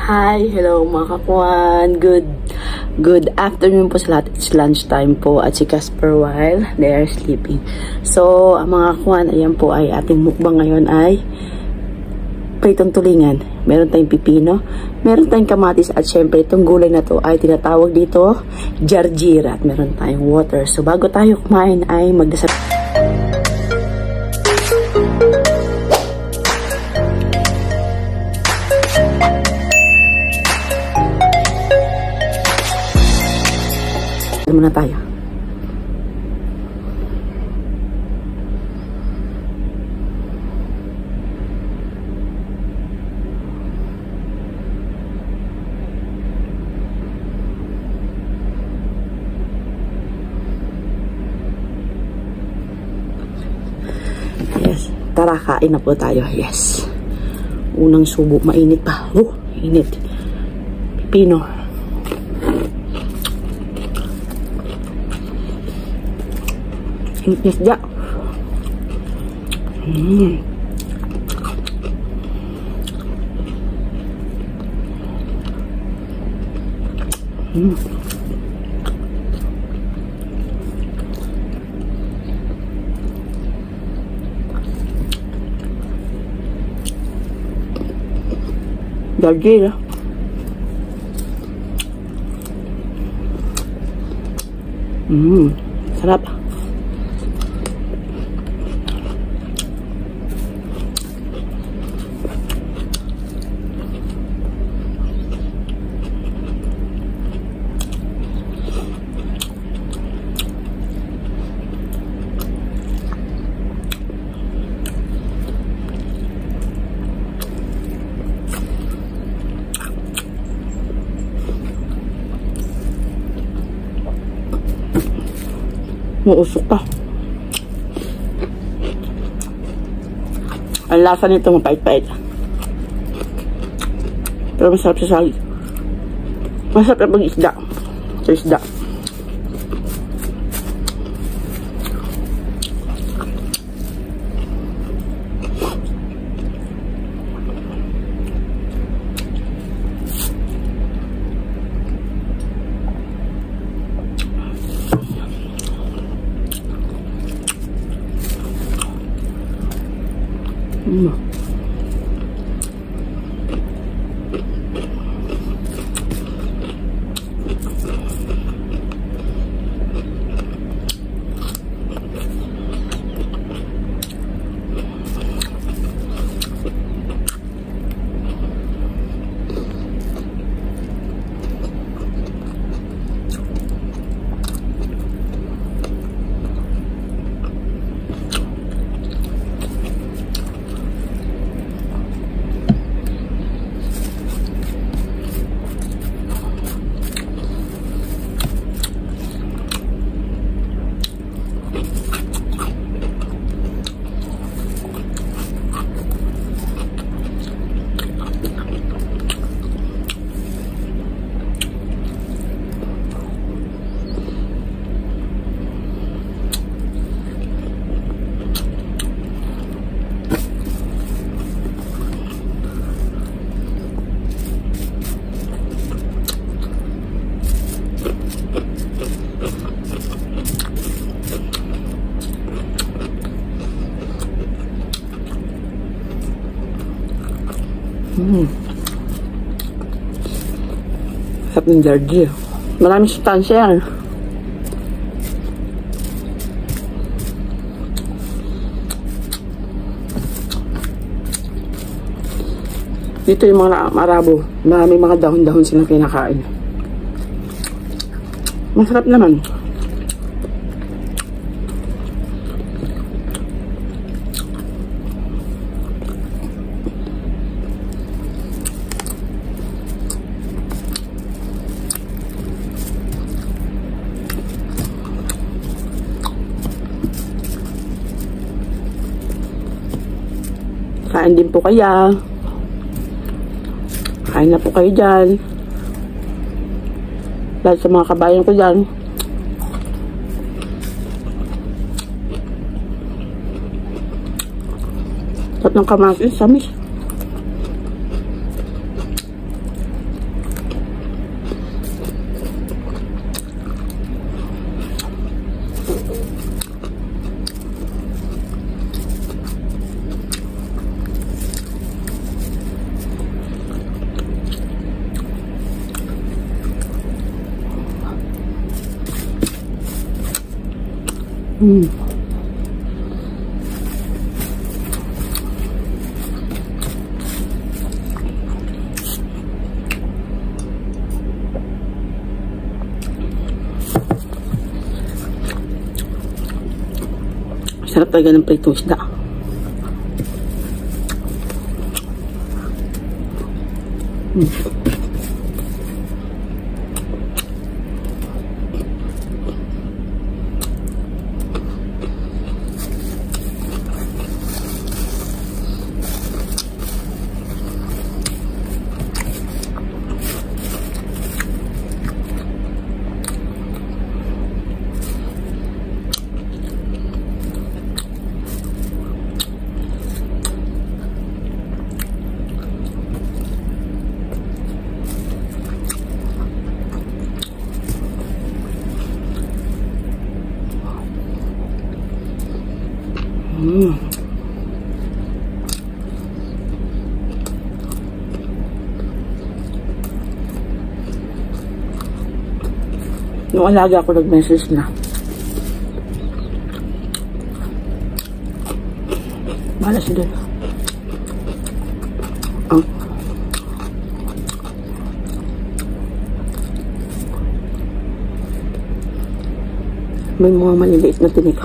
Hi, hello mga kakuan. Good afternoon po sa lahat. It's lunchtime po at si Casper while they are sleeping. So, ang mga kakuan, ayan po ay ating mukbang ngayon ay pritong tulingan. Meron tayong pipino, meron tayong kamatis at syempre itong gulay na to ay tinatawag dito jarjira at meron tayong water. So, bago tayo kumain ay magdasal. Muna tayo. Yes. Tara, kain na po tayo. Yes. Unang subo. Mainit pa. Init. Pipino. Isda. Jarjira. Sarap. Mausok pa. Ang lasa nito mapait-pait. Pero masarap sa sali. Masarap na pag-isda. Sa isda. Sarap ng jarjira. Maraming sustansya yan. Dito yung mga Arabo, maraming mga dahon-dahon silang kinakain. Masarap naman. Kain din po kaya. Kain na po kayo dyan. Dahil sa mga kabayan ko dyan. Sarap ng kamatis, samis. Sarap talaga ng pritong isda. Nung alaga ako nag-message na. Bahala siya doon. May mga maliliit na tinik.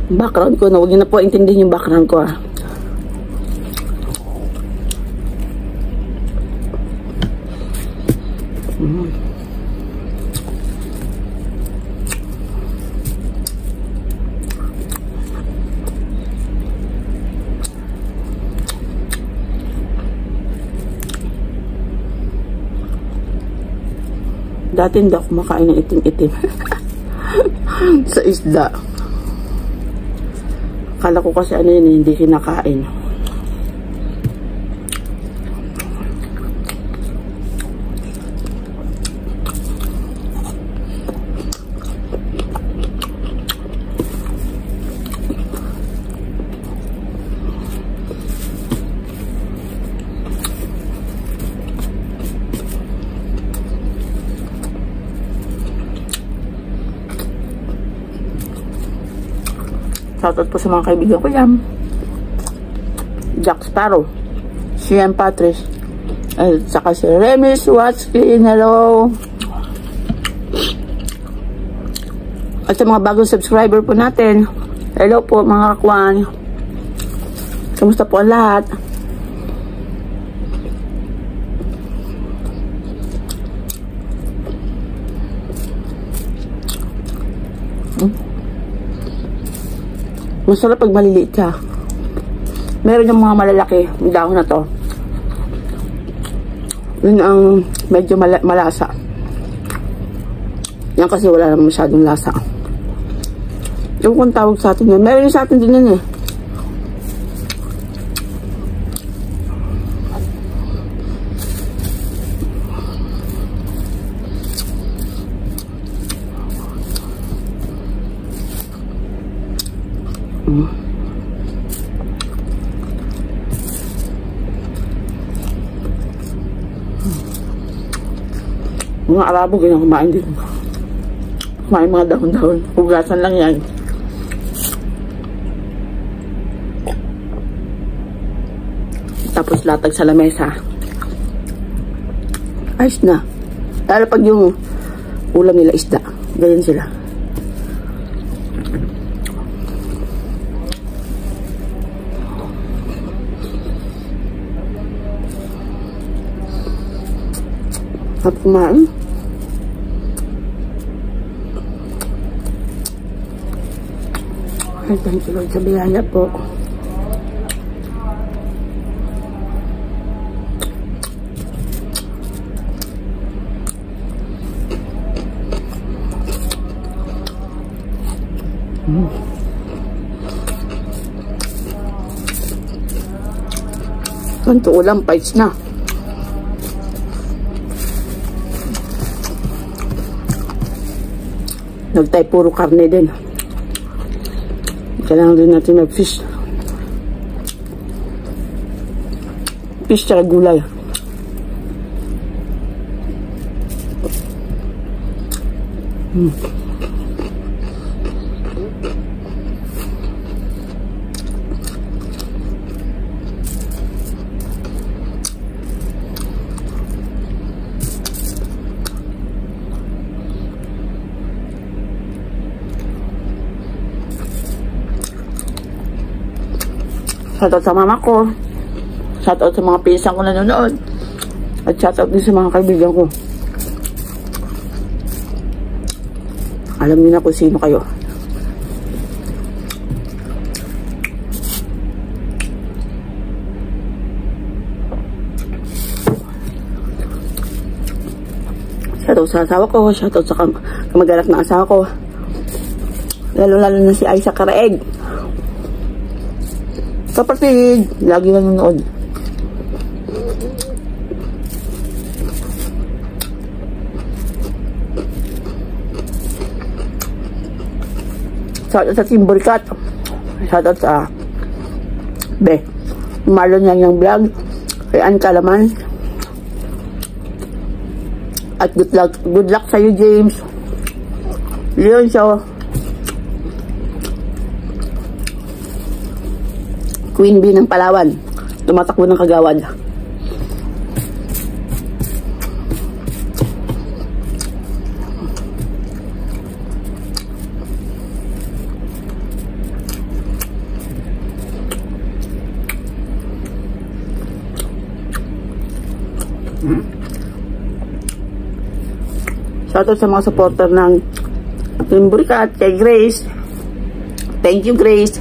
Background ko na, huwag niyo na po intindihin yung background ko Dati hindi ako makain ng itim-itim sa isda. Akala ko kasi ano yun, hindi kinakain. Shoutout po sa mga kaibigan ko yan. Jack Sparrow, Sian Patrice, at saka si Remis Watskin, hello. At sa mga bagong subscriber po natin, hello po mga kakwan. Kamusta po ang lahat? Masarap pag maliliit ka. Meron yung mga malalaki, yung dahon na to. Yun ang medyo malasa. Yan kasi wala naman masyadong lasa. Yung kung tawag sa atin yun. Meron yung sa atin din yun eh. Mga Arabo ganyan kumain din. Kumain mga dahon-dahon. Hugasan lang yan. Tapos latag sa lamesa. Ayos na. Lalo pag yung ulam nila isda. Ganyan sila. At kumain. Ay, thank you Lord sa biyaya po. Ganito ulam, bites na. Nagtay puro karne din. Kailangan din natin mag-fish. Fish tsaka gulay. Shoutout sa mama ko. Shoutout sa mga pinsan ko na nanonood. At shoutout din sa mga kaibigan ko. Alam niyo na kung sino kayo. Shoutout sa asawa ko. Shoutout sa kamag-anak ng asawa ko. Lalo-lalo na si Aisa Karaeg. Kapatid, lagi nanonood. Shoutout sa Team Burikat. Shoutout sa Marlon Yang Vlog. Kay Ann Kalaman. At good luck sa iyo, James. Leon Shaw. Queen Bee ng Palawan. Tumatakbo ng Kagawad. Shoutout sa mga supporter ng Team Burikat, kay Grace. Thank you, Grace.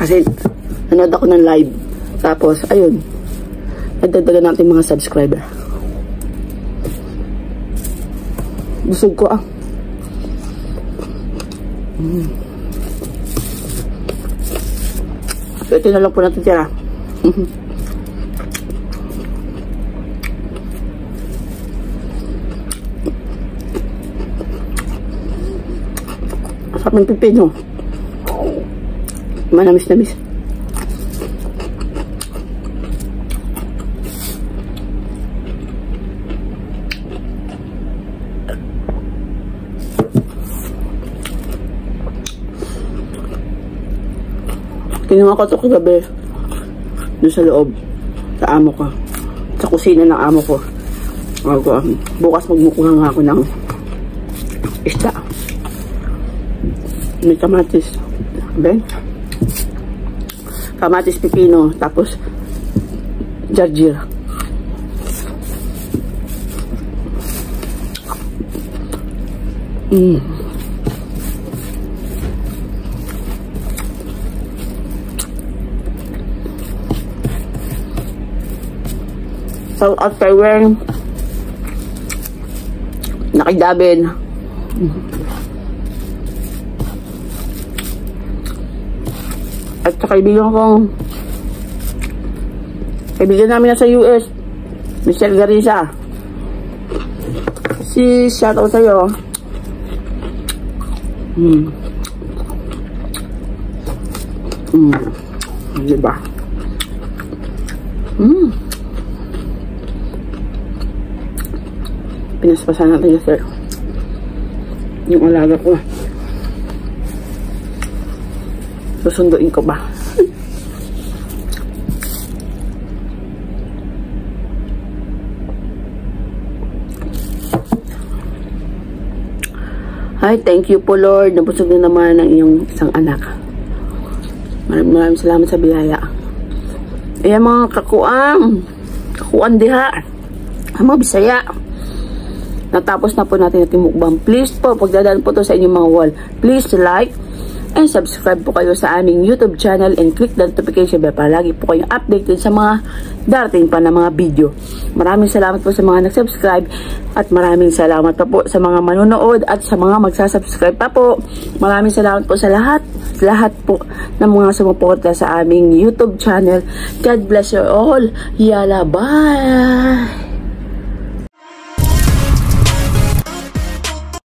Kasi nanood ako ng live. Tapos, ayun. Nagdagdagan natin mga subscriber. Busog ko So, ito na lang po natin tira. Sarap ng pipino. Manamis-namis. Kinuha ko ito kagabi doon sa loob sa amo ko, sa kusina ng amo ko. Bukas magmukuha nga ako ng isda. May kamatis. Kamatis, pipino, tapos jarjir. So, at kay Weng, nakidabin. At sa kaibigan namin na sa US, Michelle Garisa. Shoutout sa'yo. Diba? Pinaspasan natin yung sir. Yung alaga ko. Susunduin ko ba? Hi, thank you po Lord. Nabusog na naman ang iyong isang anak. Maraming salamat sa biyaya. Ayan mga kakuan diha. Ang mga Bisaya. Natapos na po natin ating mukbang. Please po, pagdadaan po to sa inyong mga wall. Please like and subscribe po kayo sa aming YouTube channel and click the notification bell para lagi po kayong updated sa mga darating pa na mga video. Maraming salamat po sa mga nag-subscribe at maraming salamat pa po sa mga manonood at sa mga magsasubscribe pa po. Maraming salamat po sa lahat po ng mga sumuporta sa aming YouTube channel. God bless you all. Yala, bye!